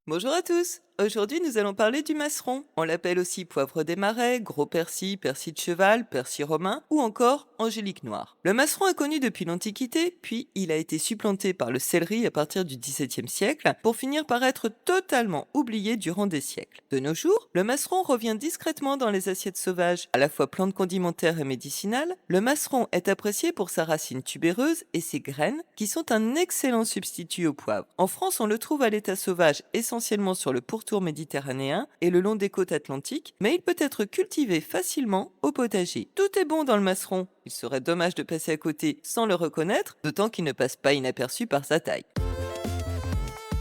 Bonjour à tous. Aujourd'hui, nous allons parler du masseron. On l'appelle aussi poivre des marais, gros persil, persil de cheval, persil romain ou encore angélique noire. Le masseron est connu depuis l'Antiquité, puis il a été supplanté par le céleri à partir du XVIIe siècle pour finir par être totalement oublié durant des siècles. De nos jours, le masseron revient discrètement dans les assiettes sauvages, à la fois plante condimentaire et médicinale. Le masseron est apprécié pour sa racine tubéreuse et ses graines qui sont un excellent substitut au poivre. En France, on le trouve à l'état sauvage essentiellement sur le pourtour méditerranéen et le long des côtes atlantiques, mais il peut être cultivé facilement au potager. Tout est bon dans le masseron. Il serait dommage de passer à côté sans le reconnaître, d'autant qu'il ne passe pas inaperçu par sa taille.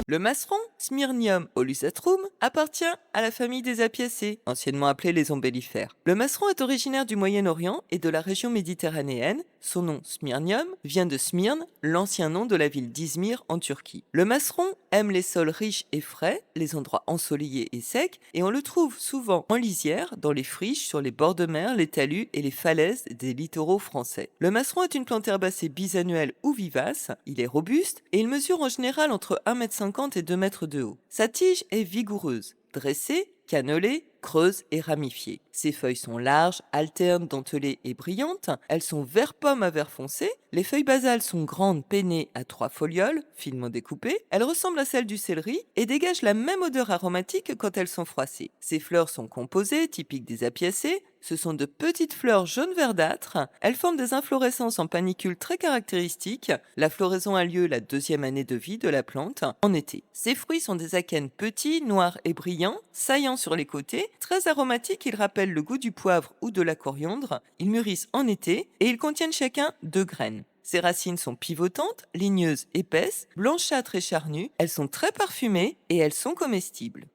Le masseron, Smyrnium olusatrum, appartient à la famille des apiacées, anciennement appelés les ombellifères. Le masseron est originaire du Moyen-Orient et de la région méditerranéenne. Son nom, Smyrnium, vient de Smyrne, l'ancien nom de la ville d'Izmir en Turquie. Le masseron aime les sols riches et frais, les endroits ensoleillés et secs, et on le trouve souvent en lisière, dans les friches, sur les bords de mer, les talus et les falaises des littoraux français. Le masseron est une plante herbacée bisannuelle ou vivace, il est robuste et il mesure en général entre 1,50 m et 2 mètres de haut. Sa tige est vigoureuse, dressée, cannelée, creuse et ramifiée. Ses feuilles sont larges, alternes, dentelées et brillantes. Elles sont vert pomme à vert foncé. Les feuilles basales sont grandes, pennées à 3 folioles, finement découpées. Elles ressemblent à celles du céleri et dégagent la même odeur aromatique quand elles sont froissées. Ces fleurs sont composées, typiques des apiacées. Ce sont de petites fleurs jaune verdâtres. Elles forment des inflorescences en panicules très caractéristiques. La floraison a lieu la deuxième année de vie de la plante, en été. Ces fruits sont des akènes petits, noirs et brillants, saillants sur les côtés. Très aromatiques, ils rappellent le goût du poivre ou de la coriandre. Ils mûrissent en été et ils contiennent chacun 2 graines. Ces racines sont pivotantes, ligneuses, épaisses, blanchâtres et charnues. Elles sont très parfumées et elles sont comestibles.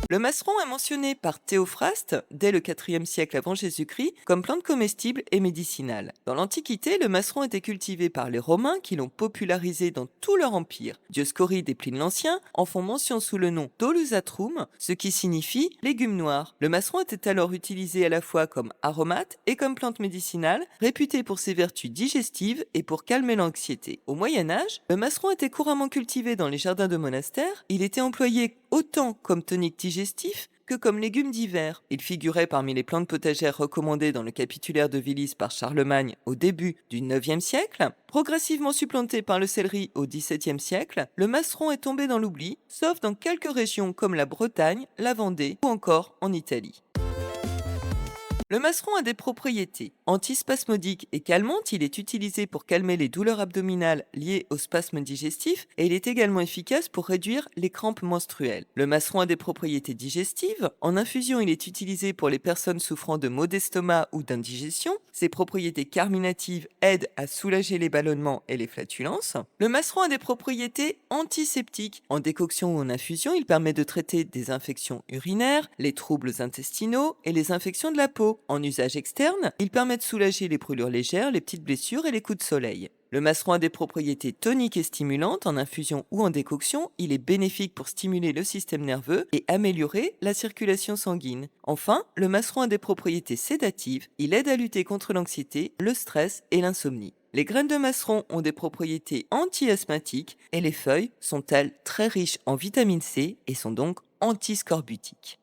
Le masseron est mentionné par Théophraste dès le IVe siècle avant Jésus-Christ comme plante comestible et médicinale. Dans l'Antiquité, le masseron était cultivé par les Romains qui l'ont popularisé dans tout leur empire. Dioscoride et Pline l'Ancien en font mention sous le nom d'olusatrum, ce qui signifie légume noir. Le masseron était alors utilisé à la fois comme aromate et comme plante médicinale, réputée pour ses vertus digestives et pour calmer l'anxiété. Au Moyen Âge, le masseron était couramment cultivé dans les jardins de monastères. Il était employé autant comme tonique digestif que comme légume d'hiver. Il figurait parmi les plantes potagères recommandées dans le capitulaire de Vilis par Charlemagne au début du IXe siècle. Progressivement supplanté par le céleri au XVIIe siècle, le masseron est tombé dans l'oubli, sauf dans quelques régions comme la Bretagne, la Vendée ou encore en Italie. Le masseron a des propriétés. Antispasmodique et calmante, il est utilisé pour calmer les douleurs abdominales liées au spasme digestif et il est également efficace pour réduire les crampes menstruelles. Le masseron a des propriétés digestives. En infusion, il est utilisé pour les personnes souffrant de maux d'estomac ou d'indigestion. Ses propriétés carminatives aident à soulager les ballonnements et les flatulences. Le masseron a des propriétés antiseptiques. En décoction ou en infusion, il permet de traiter des infections urinaires, les troubles intestinaux et les infections de la peau. En usage externe, il permet de soulager les brûlures légères, les petites blessures et les coups de soleil. Le masseron a des propriétés toniques et stimulantes en infusion ou en décoction. Il est bénéfique pour stimuler le système nerveux et améliorer la circulation sanguine. Enfin, le masseron a des propriétés sédatives. Il aide à lutter contre l'anxiété, le stress et l'insomnie. Les graines de masseron ont des propriétés anti-asthmatiques et les feuilles sont, elles, très riches en vitamine C et sont donc antiscorbutiques.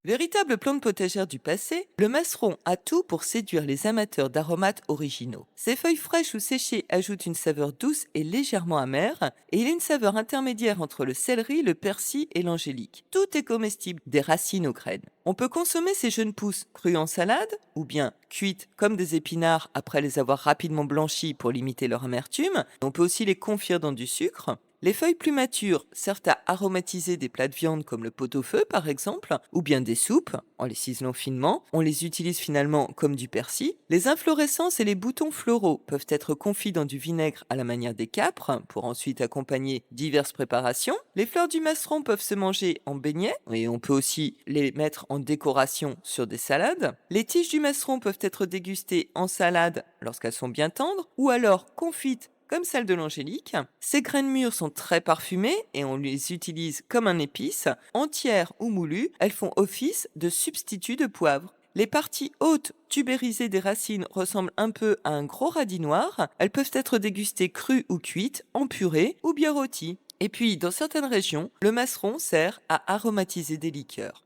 Véritable plante potagère du passé, le masseron a tout pour séduire les amateurs d'aromates originaux. Ses feuilles fraîches ou séchées ajoutent une saveur douce et légèrement amère, et il a une saveur intermédiaire entre le céleri, le persil et l'angélique. Tout est comestible, des racines aux graines. On peut consommer ces jeunes pousses crues en salade, ou bien cuites comme des épinards après les avoir rapidement blanchis pour limiter leur amertume. On peut aussi les confire dans du sucre. Les feuilles plus matures servent à aromatiser des plats de viande comme le pot-au-feu par exemple, ou bien des soupes, en les ciselant finement. On les utilise finalement comme du persil. Les inflorescences et les boutons floraux peuvent être confits dans du vinaigre à la manière des câpres, pour ensuite accompagner diverses préparations. Les fleurs du masseron peuvent se manger en beignets, et on peut aussi les mettre en décoration sur des salades. Les tiges du masseron peuvent être dégustées en salade lorsqu'elles sont bien tendres, ou alors confites comme celle de l'angélique. Ces graines mûres sont très parfumées et on les utilise comme un épice. Entières ou moulues, elles font office de substitut de poivre. Les parties hautes tubérisées des racines ressemblent un peu à un gros radis noir. Elles peuvent être dégustées crues ou cuites, en purée ou bien rôties. Et puis, dans certaines régions, le masseron sert à aromatiser des liqueurs.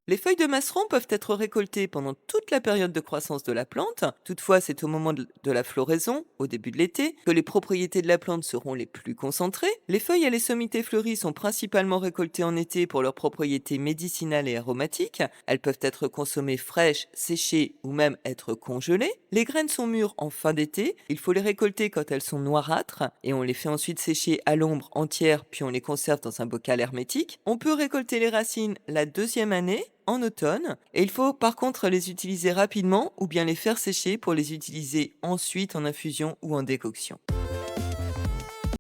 Les feuilles de masseron peuvent être récoltées pendant toute la période de croissance de la plante. Toutefois, c'est au moment de la floraison, au début de l'été, que les propriétés de la plante seront les plus concentrées. Les feuilles et les sommités fleuries sont principalement récoltées en été pour leurs propriétés médicinales et aromatiques. Elles peuvent être consommées fraîches, séchées ou même être congelées. Les graines sont mûres en fin d'été. Il faut les récolter quand elles sont noirâtres et on les fait ensuite sécher à l'ombre entière puis on les conserve dans un bocal hermétique. On peut récolter les racines la deuxième année en automne et il faut par contre les utiliser rapidement ou bien les faire sécher pour les utiliser ensuite en infusion ou en décoction.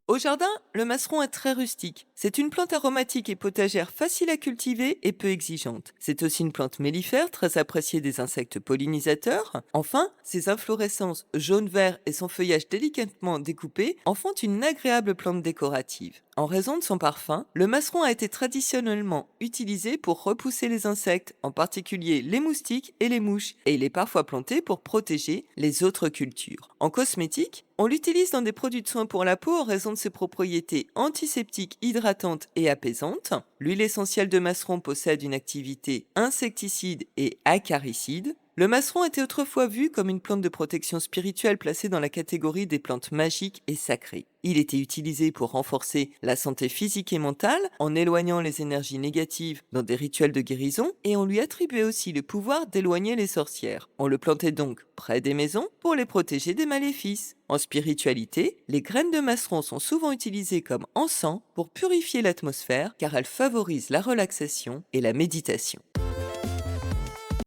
Au jardin, le masseron est très rustique. C'est une plante aromatique et potagère facile à cultiver et peu exigeante. C'est aussi une plante mellifère très appréciée des insectes pollinisateurs. Enfin, ses inflorescences jaune-vert et son feuillage délicatement découpé en font une agréable plante décorative. En raison de son parfum, le masseron a été traditionnellement utilisé pour repousser les insectes, en particulier les moustiques et les mouches, et il est parfois planté pour protéger les autres cultures. En cosmétique, on l'utilise dans des produits de soins pour la peau en raison de ses propriétés antiseptiques, hydratantes et apaisantes. L'huile essentielle de masseron possède une activité insecticide et acaricide. Le masseron était autrefois vu comme une plante de protection spirituelle placée dans la catégorie des plantes magiques et sacrées. Il était utilisé pour renforcer la santé physique et mentale en éloignant les énergies négatives dans des rituels de guérison et on lui attribuait aussi le pouvoir d'éloigner les sorcières. On le plantait donc près des maisons pour les protéger des maléfices. En spiritualité, les graines de masseron sont souvent utilisées comme encens pour purifier l'atmosphère car elles favorisent la relaxation et la méditation.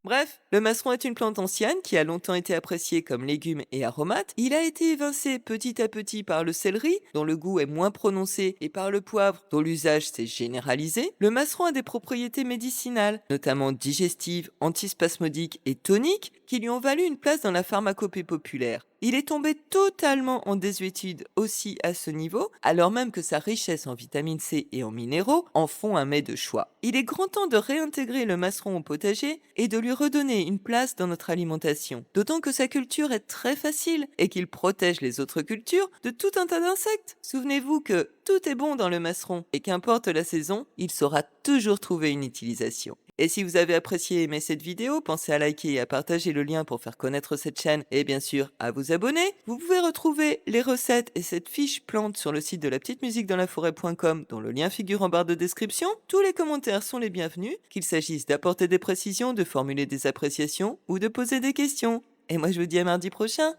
Bref, le masseron est une plante ancienne qui a longtemps été appréciée comme légume et aromate. Il a été évincé petit à petit par le céleri, dont le goût est moins prononcé, et par le poivre, dont l'usage s'est généralisé. Le masseron a des propriétés médicinales, notamment digestives, antispasmodiques et toniques, qui lui ont valu une place dans la pharmacopée populaire. Il est tombé totalement en désuétude aussi à ce niveau, alors même que sa richesse en vitamine C et en minéraux en font un mets de choix. Il est grand temps de réintégrer le masseron au potager et de lui redonner une place dans notre alimentation. D'autant que sa culture est très facile et qu'il protège les autres cultures de tout un tas d'insectes. Souvenez-vous que tout est bon dans le masseron et qu'importe la saison, il saura toujours trouver une utilisation. Et si vous avez apprécié et aimé cette vidéo, pensez à liker et à partager le lien pour faire connaître cette chaîne et bien sûr à vous abonner. Vous pouvez retrouver les recettes et cette fiche plante sur le site de lapetitemusiquedansla-forêt.com dont le lien figure en barre de description. Tous les commentaires sont les bienvenus, qu'il s'agisse d'apporter des précisions, de formuler des appréciations ou de poser des questions. Et moi je vous dis à mardi prochain.